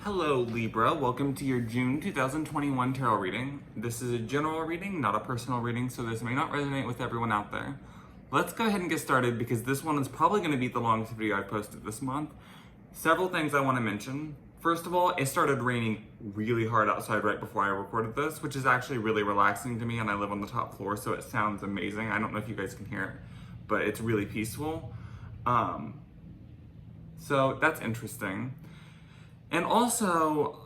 Hello Libra, welcome to your June 2021 tarot reading. This is a general reading, not a personal reading, so this may not resonate with everyone out there. Let's go ahead and get started because this one is probably going to be the longest video I've posted this month. Several things I want to mention. First of all, it started raining really hard outside right before I recorded this, which is actually really relaxing to me, and I live on the top floor, so it sounds amazing. I don't know if you guys can hear it, but it's really peaceful. So that's interesting. And also,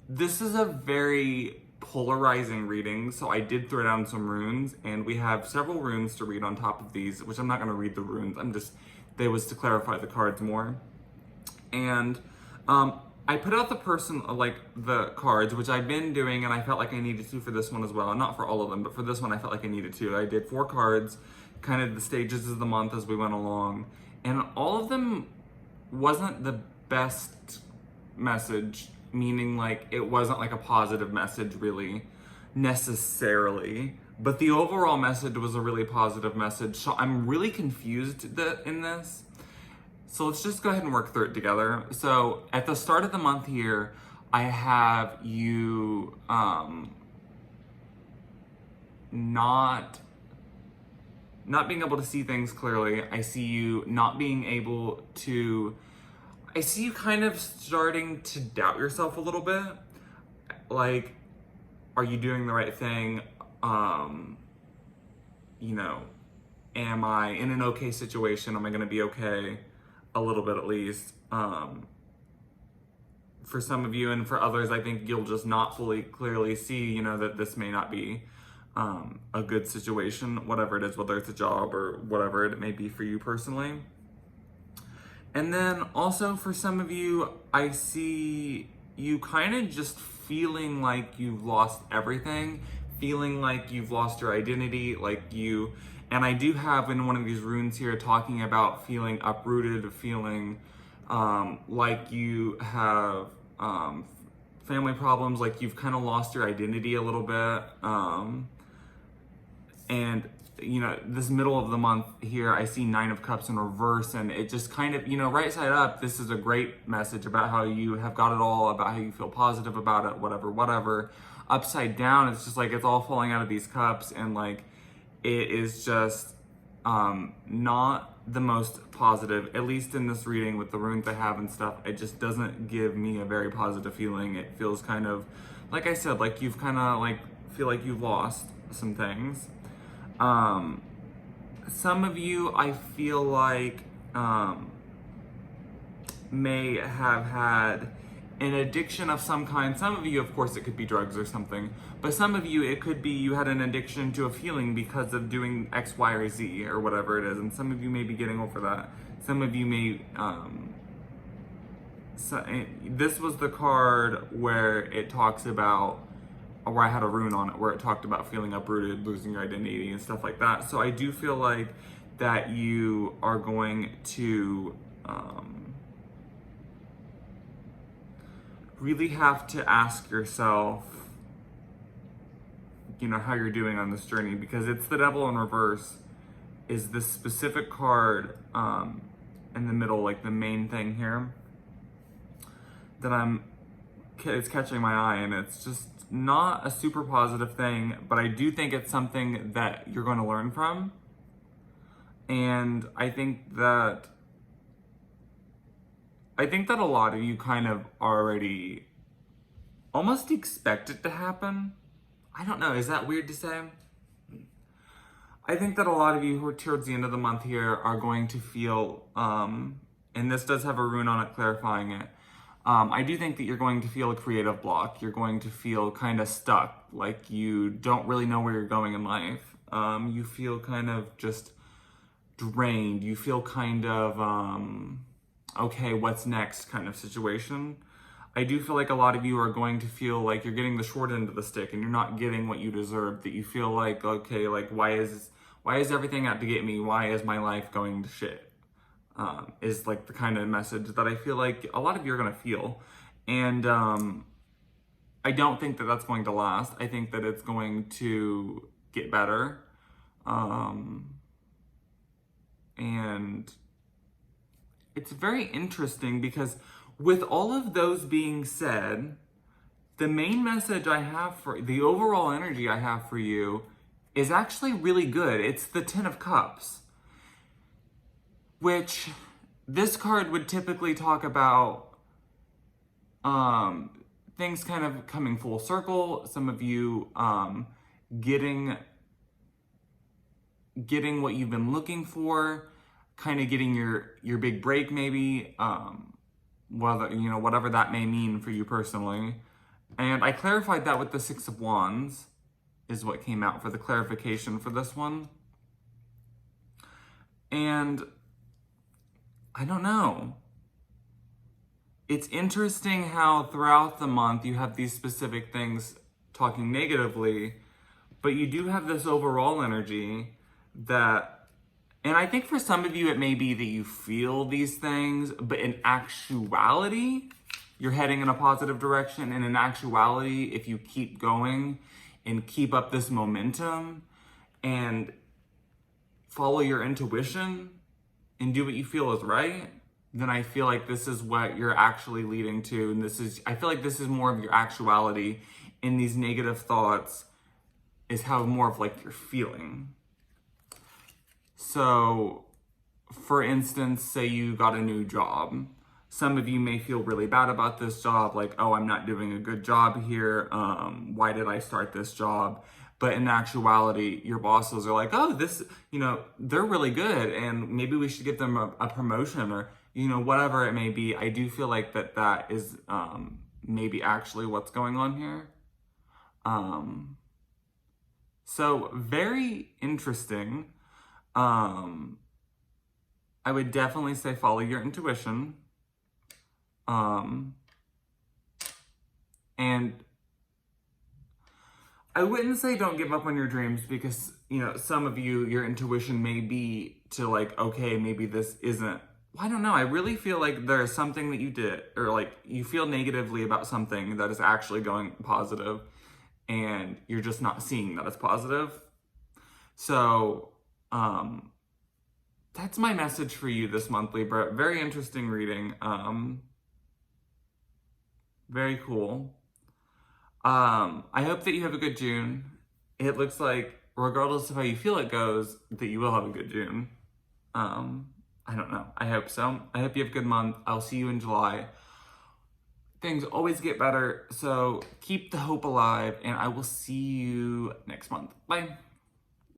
this is a very polarizing reading, so I did throw down some runes, and we have several runes to read on top of these, which I'm not going to read the runes, they was to clarify the cards more. And I put out the cards, which I've been doing, and I felt like I needed to for this one as well. Not for all of them, but for this one I felt like I needed to. I did 4 cards, kind of the stages of the month as we went along, and all of them wasn't the best message, meaning like it wasn't like a positive message really necessarily, but the overall message was a really positive message. So I'm really confused in this. So let's just go ahead and work through it together. So at the start of the month here, I have you not being able to see things clearly. I see you not being able to, I see you kind of starting to doubt yourself a little bit. Like, are you doing the right thing? Am I in an okay situation? Am I gonna be okay? A little bit at least. For some of you and for others, I think you'll just not fully clearly see, that this may not be a good situation, whatever it is, whether it's a job or whatever it may be for you personally. And then also for some of you, I see you kind of just feeling like you've lost everything, feeling like you've lost your identity, and I do have in one of these runes here talking about feeling uprooted, feeling like you have family problems, like you've kind of lost your identity a little bit. And this middle of the month here, I see 9 of Cups in reverse, and it just kind of, right side up, this is a great message about how you have got it all, about how you feel positive about it, whatever. Upside down, it's just like it's all falling out of these cups, and like it is just not the most positive, at least in this reading with the runes I have and stuff. It just doesn't give me a very positive feeling. It feels kind of, like I said, like you've kind of feel like you've lost some things. Some of you, I feel like, may have had an addiction of some kind. Some of you, of course, it could be drugs or something, but some of you, it could be you had an addiction to a feeling because of doing X, Y, or Z, or whatever it is, and some of you may be getting over that. Some of you may, this was the card where it talks about, where I had a rune on it, where it talked about feeling uprooted, losing your identity and stuff like that. So I do feel like that you are going to really have to ask yourself, how you're doing on this journey, because it's the Devil in reverse is this specific card in the middle, like the main thing here, that it's catching my eye, and it's just not a super positive thing, but I do think it's something that you're going to learn from. And I think that a lot of you kind of already almost expect it to happen. I don't know, is that weird to say? I think that a lot of you who are towards the end of the month here are going to feel, and this does have a rune on it clarifying it, I do think that you're going to feel a creative block. You're going to feel kind of stuck, like you don't really know where you're going in life. You feel kind of just drained. You feel kind of, okay, what's next kind of situation. I do feel like a lot of you are going to feel like you're getting the short end of the stick and you're not getting what you deserve, that you feel like, okay, like why is everything out to get me? Why is my life going to shit? Is like the kind of message that I feel like a lot of you are going to feel. And I don't think that that's going to last. I think that it's going to get better. And it's very interesting because with all of those being said, the main message I have for the overall energy I have for you is actually really good. It's the Ten of Cups, which this card would typically talk about things kind of coming full circle. Some of you getting what you've been looking for, kind of getting your big break maybe, whatever that may mean for you personally. And I clarified that with the Six of Wands is what came out for the clarification for this one. And I don't know. It's interesting how throughout the month you have these specific things talking negatively, but you do have this overall energy that, and I think for some of you it may be that you feel these things, but in actuality, you're heading in a positive direction. And in actuality, if you keep going and keep up this momentum and follow your intuition and do what you feel is right, then I feel like this is what you're actually leading to. And I feel like this is more of your actuality, and these negative thoughts is how more of like you're feeling. So, for instance, say you got a new job. Some of you may feel really bad about this job, like, oh, I'm not doing a good job here. Why did I start this job? But in actuality, your bosses are like, oh, they're really good, and maybe we should give them a promotion, or, whatever it may be. I do feel like that is maybe actually what's going on here. So very interesting. I would definitely say follow your intuition. And I wouldn't say don't give up on your dreams, because, some of you, your intuition may be to like, okay, maybe this isn't, I don't know. I really feel like there's something that you did, or like you feel negatively about something that is actually going positive, and you're just not seeing that it's positive. So, that's my message for you this month, Libra. Very interesting reading. Very cool. I hope that you have a good June. It looks like, regardless of how you feel it goes, that you will have a good June. I don't know. I hope so. I hope you have a good month. I'll see you in July. Things always get better, so keep the hope alive, and I will see you next month. Bye.